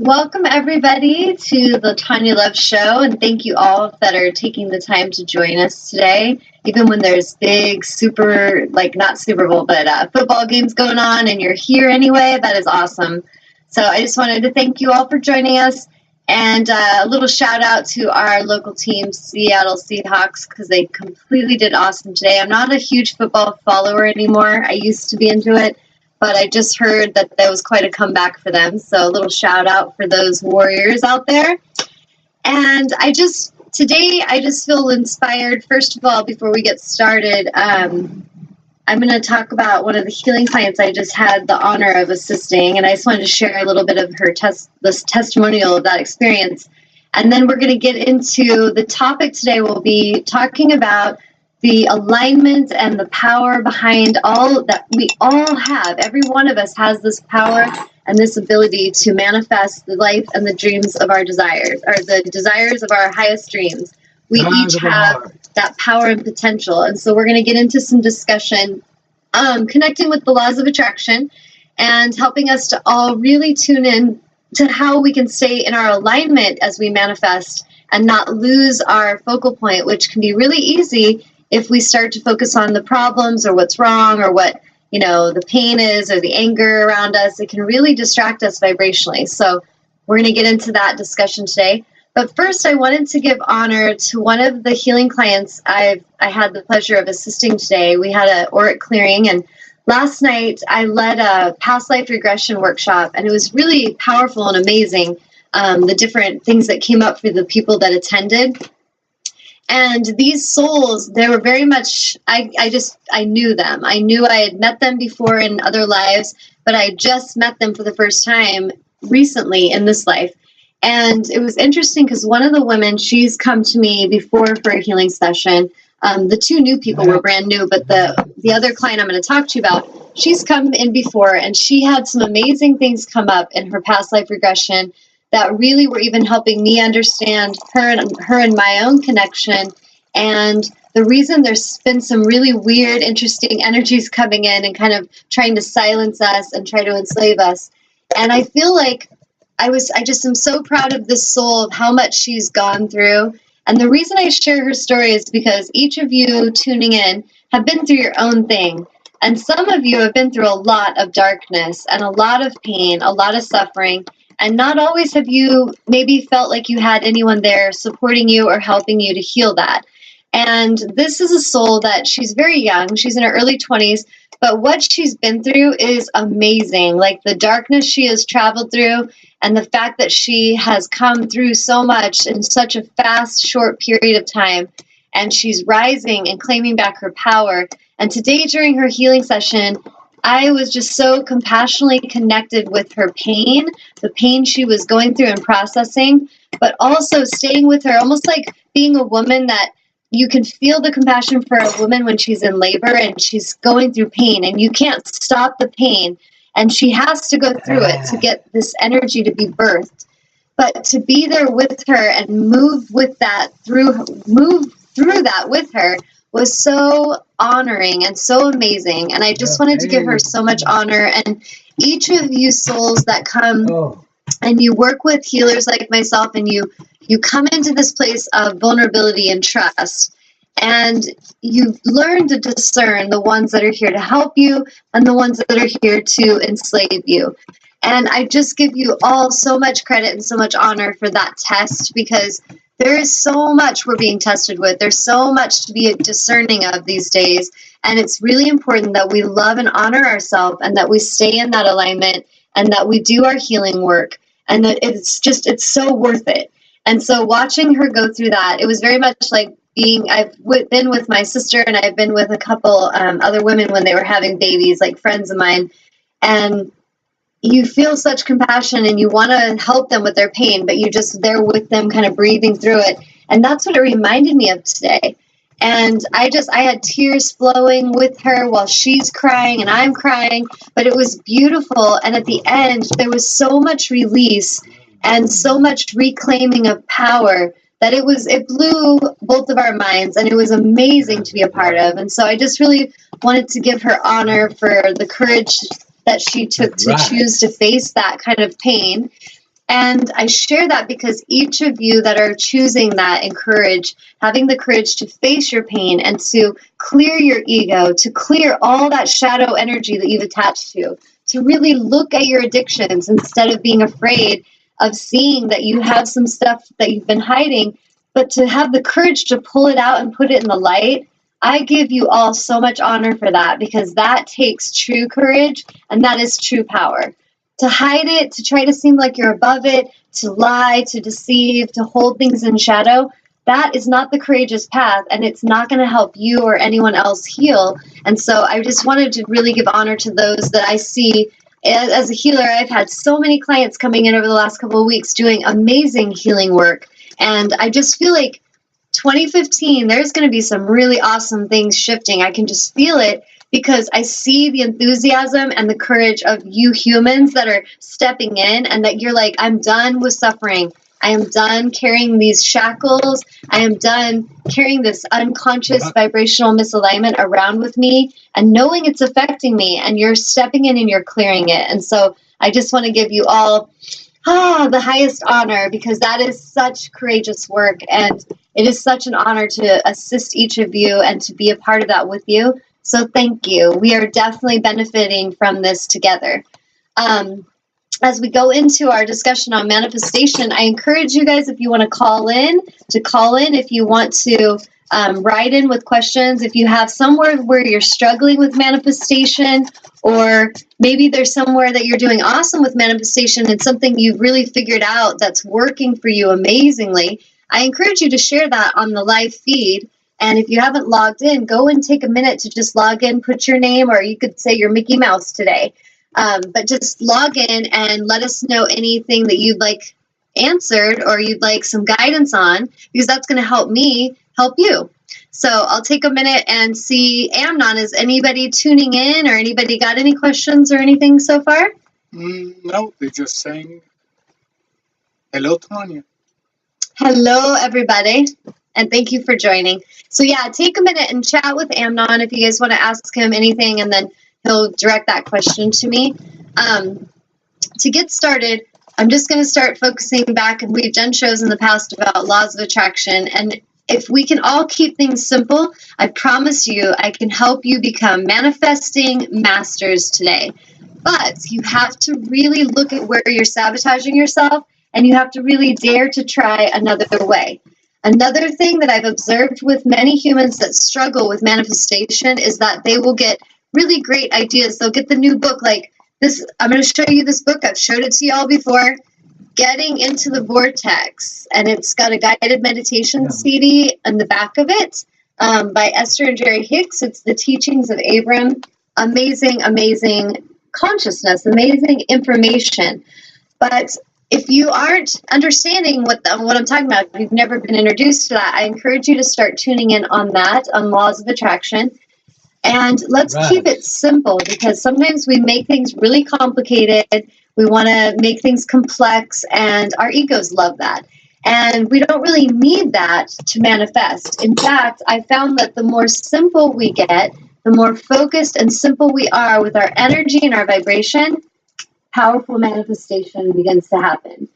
Welcome, everybody, to the Tanya Love Show, and thank you all that are taking the time to join us today, even when there's big, not Super Bowl, but football games going on, and you're here anyway. That is awesome. So I just wanted to thank you all for joining us, and a little shout-out to our local team, Seattle Seahawks, because they completely did awesome today. I'm not a huge football follower anymore. I used to be into it. But I just heard that was quite a comeback for them. So a little shout out for those Warriors out there. And today I just feel inspired. First of all, before we get started, I'm going to talk about one of the healing clients I just had the honor of assisting. And I just wanted to share a little bit of this testimonial of that experience. And then we're going to get into the topic today. We'll be talking about the alignment and the power behind all that we all have. Every one of us has this power and this ability to manifest the life and the dreams of our desires, or the desires of our highest dreams. We each have that power and potential. And so we're going to get into some discussion connecting with the laws of attraction and helping us to all really tune in to how we can stay in our alignment as we manifest and not lose our focal point, which can be really easy if we start to focus on the problems or what's wrong or what, the pain is or the anger around us. It can really distract us vibrationally. So we're going to get into that discussion today. But first, I wanted to give honor to one of the healing clients I had the pleasure of assisting today. We had an auric clearing, and last night I led a past life regression workshop, and it was really powerful and amazing, the different things that came up for the people that attended. And these souls, they were very much, I knew them. I knew I had met them before in other lives, but I just met them for the first time recently in this life. And it was interesting because one of the women, she's come to me before for a healing session. The two new people were brand new, but the other client I'm going to talk to you about, she's come in before, and she had some amazing things come up in her past life regression that really were even helping me understand her and my own connection. And the reason there's been some really weird, interesting energies coming in and kind of trying to silence us and try to enslave us. And I feel like I just am so proud of this soul, of how much she's gone through. And the reason I share her story is because each of you tuning in have been through your own thing. And some of you have been through a lot of darkness and a lot of pain, a lot of suffering. And not always have you maybe felt like you had anyone there supporting you or helping you to heal that. And this is a soul that she's very young. She's in her early 20s. But what she's been through is amazing. Like the darkness she has traveled through and the fact that she has come through so much in such a fast, short period of time. And she's rising and claiming back her power. And today during her healing session, I was just so compassionately connected with her pain, the pain she was going through and processing, but also staying with her, almost like being a woman that you can feel the compassion for a woman when she's in labor and she's going through pain and you can't stop the pain and she has to go through it to get this energy to be birthed. But to be there with her and move through that with her was so honoring and so amazing. And I just wanted to give her so much honor. And each of you souls that come and you work with healers like myself, and you come into this place of vulnerability and trust, and you've learned to discern the ones that are here to help you and the ones that are here to enslave you. And I just give you all so much credit and so much honor for that test, because there is so much we're being tested with. There's so much to be discerning of these days. And it's really important that we love and honor ourselves and that we stay in that alignment and that we do our healing work, and that it's so worth it. And so watching her go through that, it was very much like I've been with my sister and I've been with a couple other women when they were having babies, like friends of mine. And you feel such compassion and you want to help them with their pain, but you're just there with them, kind of breathing through it. And that's what it reminded me of today. And I had tears flowing with her while she's crying and I'm crying, but it was beautiful. And at the end, there was so much release and so much reclaiming of power that it blew both of our minds, and it was amazing to be a part of. And so I just really wanted to give her honor for the courage that she took to choose to face that kind of pain. And I share that because each of you that are choosing that and courage, having the courage to face your pain and to clear your ego, to clear all that shadow energy that you've attached to really look at your addictions instead of being afraid of seeing that you have some stuff that you've been hiding, but to have the courage to pull it out and put it in the light. I give you all so much honor for that, because that takes true courage, and that is true power. To hide it, to try to seem like you're above it, to lie, to deceive, to hold things in shadow, that is not the courageous path, and it's not going to help you or anyone else heal. And so I just wanted to really give honor to those that I see. As a healer, I've had so many clients coming in over the last couple of weeks doing amazing healing work, and I just feel like 2015, there's going to be some really awesome things shifting. I can just feel it, because I see the enthusiasm and the courage of you humans that are stepping in, and that you're like, I'm done with suffering. I am done carrying these shackles. I am done carrying this unconscious vibrational misalignment around with me and knowing it's affecting me, and you're stepping in and you're clearing it. And so I just want to give you all the highest honor, because that is such courageous work, and it is such an honor to assist each of you and to be a part of that with you. So thank you. We are definitely benefiting from this together. As we go into our discussion on manifestation, I encourage you guys, if you want to call in. If you want to write in with questions, if you have somewhere where you're struggling with manifestation, or maybe there's somewhere that you're doing awesome with manifestation and something you've really figured out that's working for you amazingly, I encourage you to share that on the live feed. And if you haven't logged in, go and take a minute to just log in, put your name, or you could say you're Mickey Mouse today. But just log in and let us know anything that you'd like answered or you'd like some guidance on, because that's going to help me help you. So I'll take a minute and see. Amnon, is anybody tuning in, or anybody got any questions or anything so far? No, they're just saying, hello, Tanya. Hello, everybody, and thank you for joining. So yeah, take a minute and chat with Amnon if you guys want to ask him anything, and then he'll direct that question to me. To get started, I'm just going to start focusing back, and we've done shows in the past about laws of attraction, and if we can all keep things simple, I promise you I can help you become manifesting masters today. But you have to really look at where you're sabotaging yourself, and you have to really dare to try another way. Another thing that I've observed with many humans that struggle with manifestation is that they will get really great ideas. They'll get the new book like this. I'm going to show you this book. I've showed it to y'all before. Getting into the Vortex, and it's got a guided meditation CD on the back of it by Esther and Jerry Hicks. It's the teachings of Abram. Amazing, amazing consciousness, amazing information. But if you aren't understanding what I'm talking about, if you've never been introduced to that, I encourage you to start tuning in on that, on laws of attraction. And let's keep it simple, because sometimes we make things really complicated. We want to make things complex, and our egos love that. And we don't really need that to manifest. In fact, I found that the more simple we get, the more focused and simple we are with our energy and our vibration, powerful manifestation begins to happen.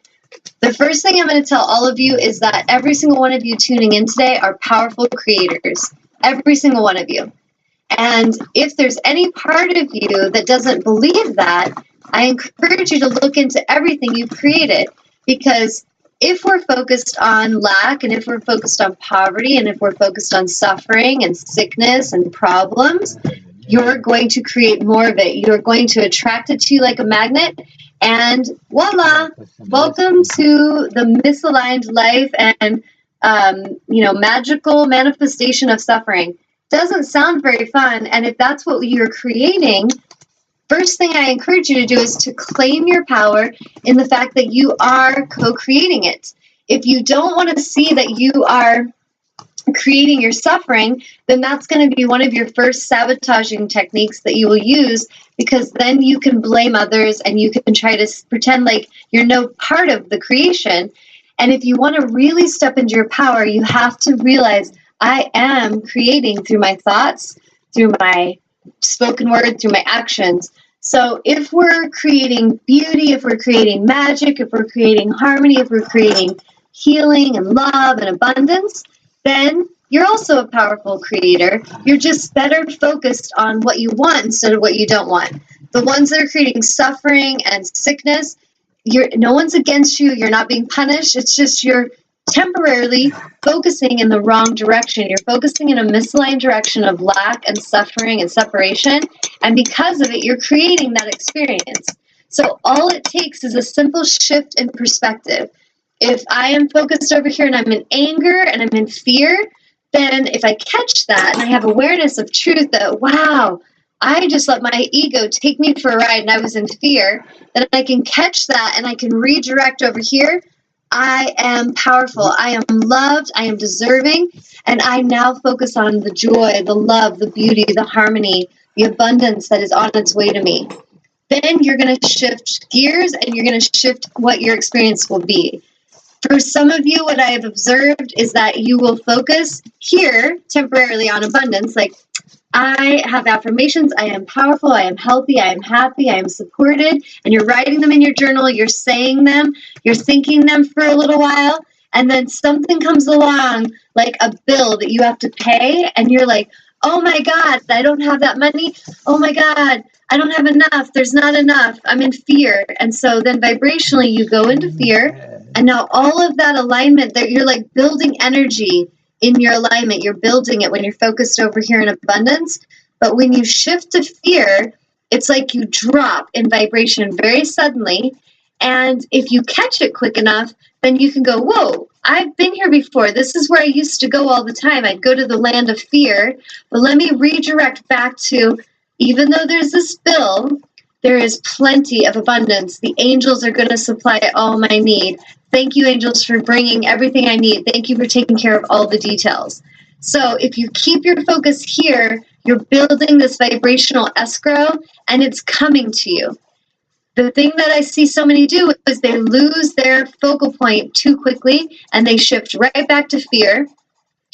The first thing I'm going to tell all of you is that every single one of you tuning in today are powerful creators. Every single one of you. And if there's any part of you that doesn't believe that, I encourage you to look into everything you've created. Because if we're focused on lack, and if we're focused on poverty, and if we're focused on suffering and sickness and problems, you're going to create more of it. You're going to attract it to you like a magnet. And voila, welcome to the misaligned life and magical manifestation of suffering. Doesn't sound very fun, and if that's what you're creating, first thing I encourage you to do is to claim your power in the fact that you are co-creating it. If you don't want to see that you are creating your suffering, then that's going to be one of your first sabotaging techniques that you will use, because then you can blame others and you can try to pretend like you're no part of the creation. And if you want to really step into your power, you have to realize, I am creating through my thoughts, through my spoken word, through my actions. So if we're creating beauty, if we're creating magic, if we're creating harmony, if we're creating healing and love and abundance, then you're also a powerful creator. You're just better focused on what you want instead of what you don't want. The ones that are creating suffering and sickness, no one's against you. You're not being punished. It's just you're temporarily focusing in the wrong direction. You're focusing in a misaligned direction of lack and suffering and separation. And because of it, you're creating that experience. So all it takes is a simple shift in perspective. If I am focused over here and I'm in anger and I'm in fear, then if I catch that and I have awareness of truth that, wow, I just let my ego take me for a ride and I was in fear, then I can catch that and I can redirect over here. I am powerful. I am loved. I am deserving. And I now focus on the joy, the love, the beauty, the harmony, the abundance that is on its way to me. Then you're going to shift gears and you're going to shift what your experience will be. For some of you, what I have observed is that you will focus here temporarily on abundance, like I have affirmations, I am powerful, I am healthy, I am happy, I am supported, and you're writing them in your journal, you're saying them, you're thinking them for a little while, and then something comes along, like a bill that you have to pay, and you're like, oh my God, I don't have that money, oh my God, I don't have enough, there's not enough, I'm in fear, and so then vibrationally you go into fear, and now all of that alignment, that you're like building energy in your alignment, you're building it when you're focused over here in abundance. But when you shift to fear, it's like you drop in vibration very suddenly. And if you catch it quick enough, then you can go, whoa, I've been here before. This is where I used to go all the time. I'd go to the land of fear, but let me redirect back to, even though there's this bill, there is plenty of abundance. The angels are going to supply all my need. Thank you, angels, for bringing everything I need. Thank you for taking care of all the details. So if you keep your focus here, you're building this vibrational escrow, and it's coming to you. The thing that I see so many do is they lose their focal point too quickly, and they shift right back to fear,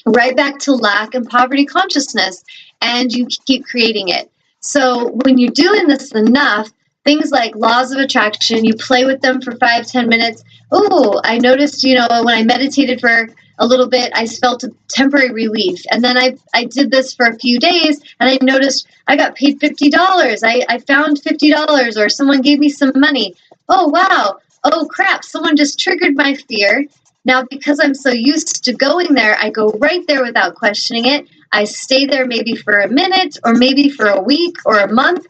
right back to lack and poverty consciousness, and you keep creating it. So when you're doing this enough, things like laws of attraction, you play with them for 5-10 minutes. Oh, I noticed, when I meditated for a little bit, I felt a temporary relief. And then I did this for a few days, and I noticed I got paid $50. I found $50, or someone gave me some money. Oh, wow. Oh, crap. Someone just triggered my fear. Now, because I'm so used to going there, I go right there without questioning it. I stay there maybe for a minute or maybe for a week or a month.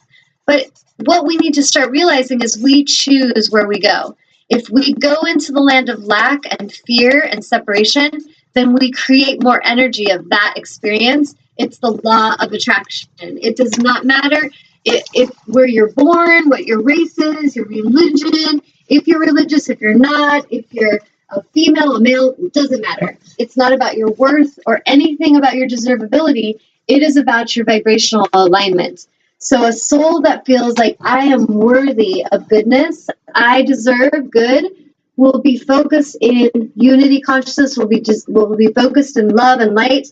But what we need to start realizing is we choose where we go. If we go into the land of lack and fear and separation, then we create more energy of that experience. It's the law of attraction. It does not matter if where you're born, what your race is, your religion, if you're religious, if you're not, if you're a female, a male, it doesn't matter. It's not about your worth or anything about your deservability. It is about your vibrational alignment. So a soul that feels like I am worthy of goodness, I deserve good, will be focused in unity consciousness, will be focused in love and light,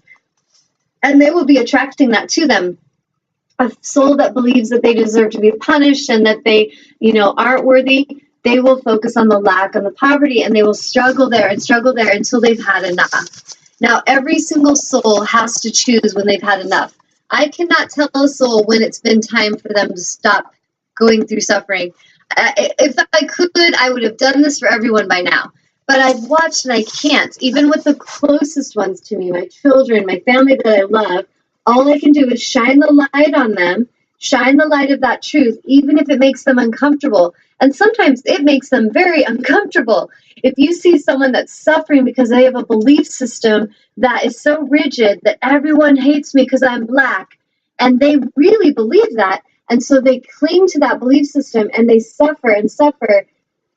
and they will be attracting that to them. A soul that believes that they deserve to be punished and that they, aren't worthy, they will focus on the lack and the poverty, and they will struggle there until they've had enough. Now, every single soul has to choose when they've had enough. I cannot tell a soul when it's been time for them to stop going through suffering. If I could, I would have done this for everyone by now. But I've watched and I can't. Even with the closest ones to me, my children, my family that I love, all I can do is shine the light on them, shine the light of that truth, even if it makes them uncomfortable. And sometimes it makes them very uncomfortable. If you see someone that's suffering because they have a belief system that is so rigid that everyone hates me because I'm Black, and they really believe that, and so they cling to that belief system and they suffer and suffer,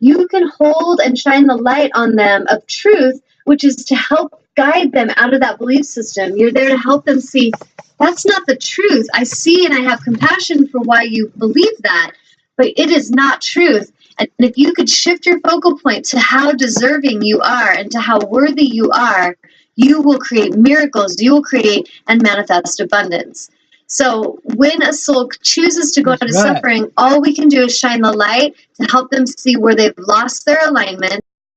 you can hold and shine the light on them of truth, which is to help guide them out of that belief system. You're there to help them see, that's not the truth. I see and I have compassion for why you believe that, but it is not truth. And if you could shift your focal point to how deserving you are and to how worthy you are, you will create miracles. You will create and manifest abundance. So when a soul chooses to go That's into right. suffering, all we can do is shine the light to help them see where they've lost their alignment